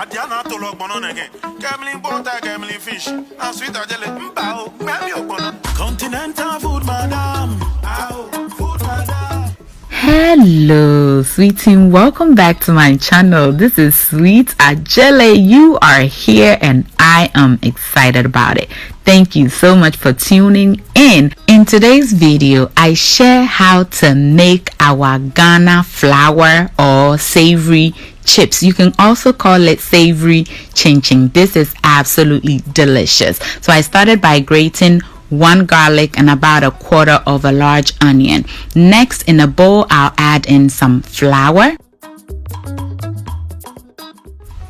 Adiana to look on again. Gambling butter, gambling fish. And sweet jelly. Continental food, madam. Food, madam. Hello, sweet team. Welcome back to my channel. This is Sweet Ajele. You are here and I am excited about it. Thank you so much for tuning in. In today's video, I share how to make our Ghana flour or savory chips. You can also call it savory chin chin. This is absolutely delicious. So I started by grating 1 garlic and about 1/4 of a large onion. Next, in a bowl, I'll add in some flour.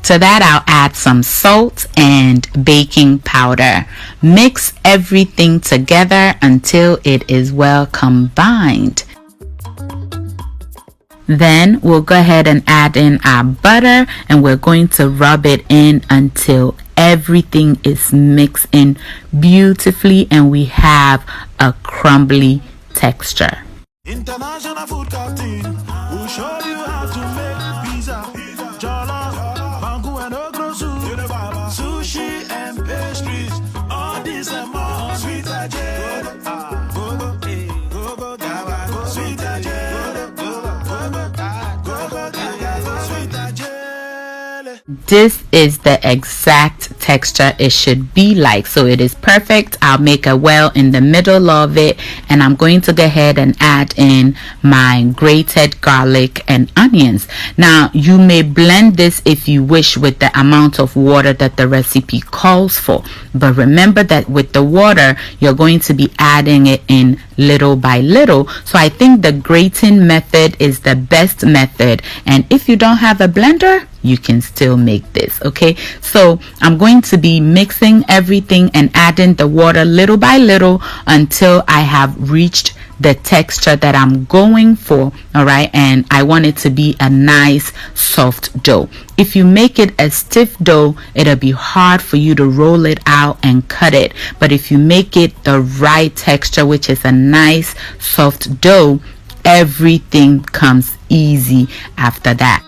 To that, I'll add some salt and baking powder. Mix everything together until it is well combined. Then we'll go ahead and add in our butter and we're going to rub it in until everything is mixed in beautifully and we have a crumbly texture. International food captain will show you how to make pizza, jollof, mango and okra soup, sushi and pastries. All this and more. Sweet Ajele, go go, go go, go sweet Ajele, go go, go sweet Ajele. This is the exact texture it should be like, so it is perfect. I'll make a well in the middle of it and I'm going to go ahead and add in my grated garlic and onions. Now you may blend this if you wish with the amount of water that the recipe calls for, but remember that with the water you're going to be adding it in little by little. So I think the grating method is the best method, and if you don't have a blender you can still make this. Okay, so I'm going to be mixing everything and adding the water little by little until I have reached the texture that I'm going for. All right, and I want it to be a nice soft dough. If you make it a stiff dough, it'll be hard for you to roll it out and cut it, but if you make it the right texture, which is a nice soft dough, everything comes easy after that.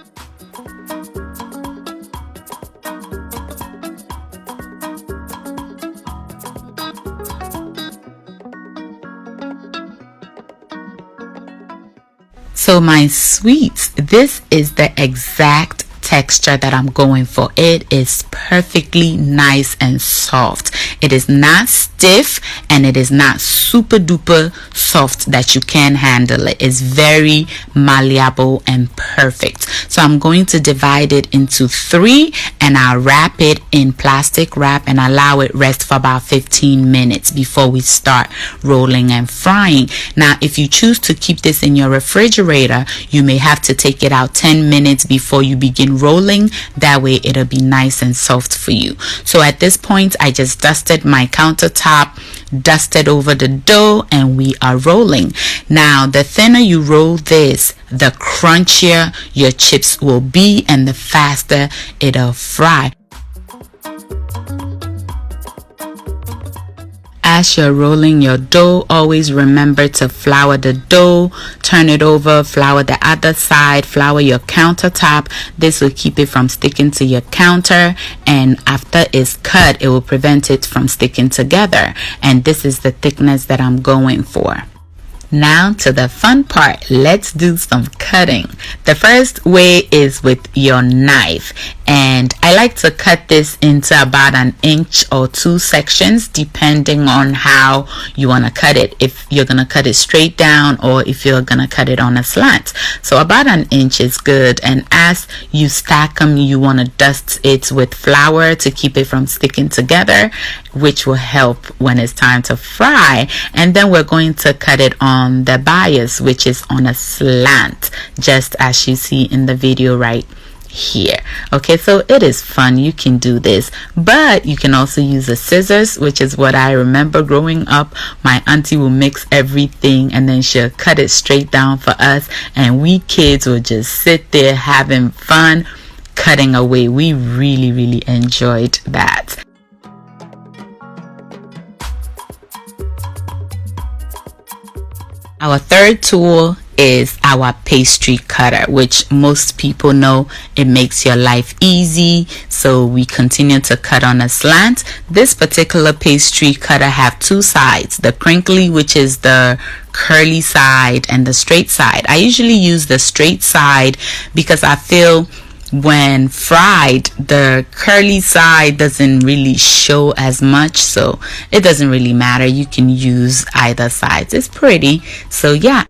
So my sweets, this is the exact texture that I'm going for. It is perfectly nice and soft. It is not stiff and it is not super duper soft that you can handle it. It's very malleable and perfect. So I'm going to divide it into 3 and I'll wrap it in plastic wrap and allow it rest for about 15 minutes before we start rolling and frying. Now if you choose to keep this in your refrigerator, you may have to take it out 10 minutes before you begin rolling. That way it'll be nice and soft for you. So at this point I just dusted my countertop, dusted over the dough, and we are rolling. Now the thinner you roll this, the crunchier your chips will be and the faster it'll fry. As you're rolling your dough, always remember to flour the dough, turn it over, flour the other side, flour your countertop. This will keep it from sticking to your counter, and after it's cut, it will prevent it from sticking together. And this is the thickness that I'm going for. Now to the fun part, let's do some cutting. The first way is with your knife, and I like to cut this into about 1 inch or 2 sections depending on how you want to cut it, if you're going to cut it straight down or if you're going to cut it on a slant. So about 1 inch is good, and as you stack them you want to dust it with flour to keep it from sticking together, which will help when it's time to fry. And then we're going to cut it on the bias, which is on a slant, just as you see in the video right here. Okay, so it is fun. You can do this, but you can also use the scissors, which is what I remember growing up. My auntie will mix everything and then she'll cut it straight down for us, and we kids will just sit there having fun cutting away. We really enjoyed that. Our third tool is our pastry cutter, which most people know it makes your life easy. So we continue to cut on a slant. This particular pastry cutter have two sides, the crinkly, which is the curly side, and the straight side. I usually use the straight side because I feel when fried the curly side doesn't really show as much, so it doesn't really matter. You can use either sides. It's pretty. So yeah,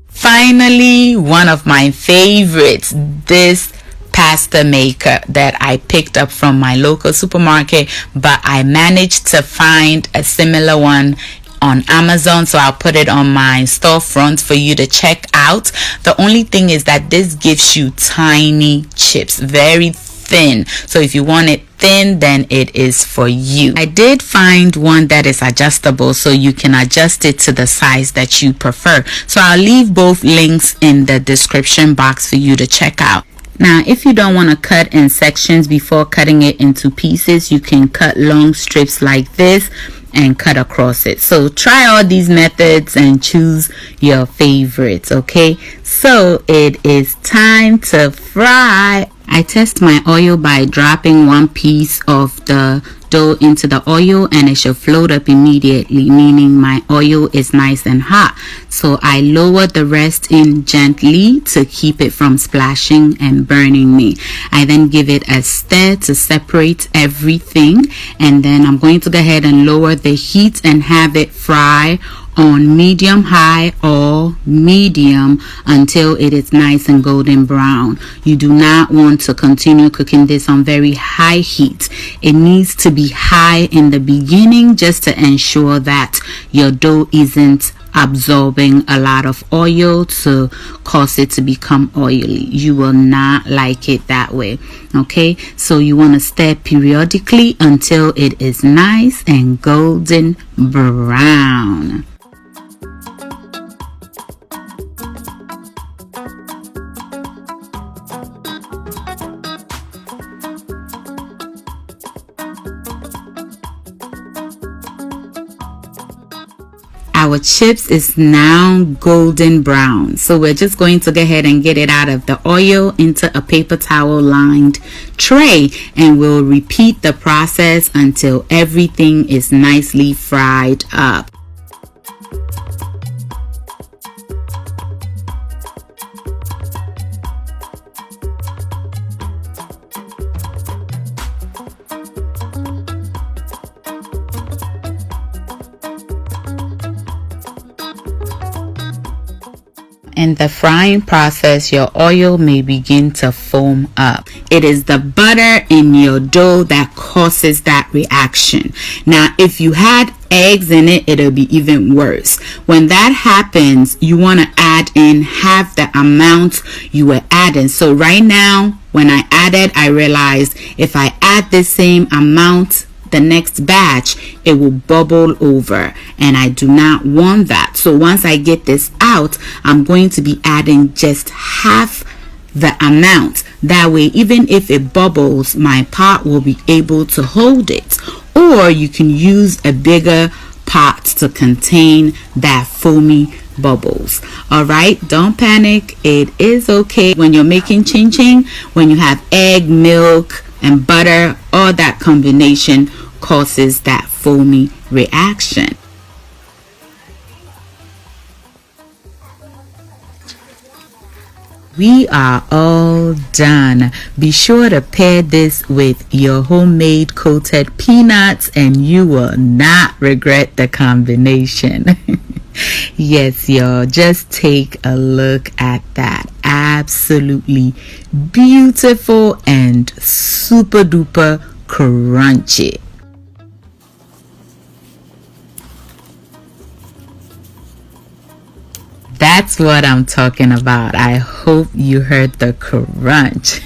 finally, one of my favorites, this pasta maker that I picked up from my local supermarket, but I managed to find a similar one on Amazon, so I'll put it on my storefront for you to check out. The only thing is that this gives you tiny chips, very thin. So if you want it thin, then it is for you. I did find one that is adjustable, so you can adjust it to the size that you prefer. So I'll leave both links in the description box for you to check out. Now, if you don't want to cut in sections before cutting it into pieces, you can cut long strips like this and cut across it. So try all these methods and choose your favorites. Okay, so it is time to fry. I test my oil by dropping one piece of the dough into the oil, and it should float up immediately, meaning my oil is nice and hot. So I lower the rest in gently to keep it from splashing and burning me. I then give it a stir to separate everything, and then I'm going to go ahead and lower the heat and have it fry on medium high or medium until it is nice and golden brown. You do not want to continue cooking this on very high heat. It needs to be high in the beginning just to ensure that your dough isn't absorbing a lot of oil to cause it to become oily. You will not like it that way. Okay, so you want to stir periodically until it is nice and golden brown. Our chips is now golden brown, so we're just going to go ahead and get it out of the oil into a paper towel lined tray, and we'll repeat the process until everything is nicely fried up. In the frying process, your oil may begin to foam up. It is the butter in your dough that causes that reaction. Now, if you had eggs in it, it'll be even worse. When that happens, you want to add in half the amount you were adding. So right now, when I added, I realized if I add the same amount the next batch, it will bubble over, and I do not want that. So once I get this out, I'm going to be adding just half the amount. That way, even if it bubbles, my pot will be able to hold it. Or you can use a bigger pot to contain that foamy bubbles. All right, don't panic. It is okay. When you're making chin chin, when you have egg, milk, and butter, all that combination causes that foamy reaction. We are all done. Be sure to pair this with your homemade coated peanuts and you will not regret the combination. Yes, y'all, just take a look at that. Absolutely beautiful and super duper crunchy. That's what I'm talking about. I hope you heard the crunch.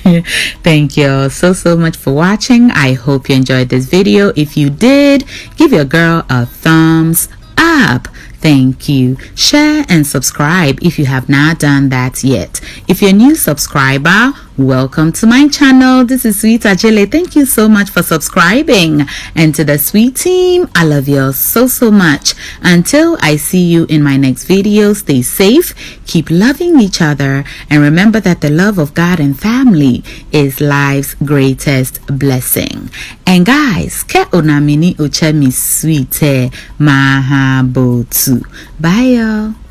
Thank you all so much for watching. I hope you enjoyed this video. If you did, give your girl a thumbs up. Thank you. Share and subscribe if you have not done that yet. If you're a new subscriber, welcome to my channel. This is Sweet Ajele. Thank you so much for subscribing. And to the Sweet team, I love you all so much. Until I see you in my next video, stay safe, keep loving each other, and remember that the love of God and family is life's greatest blessing. And guys, ke onamini ochemi sweet mahabotu. Bye y'all.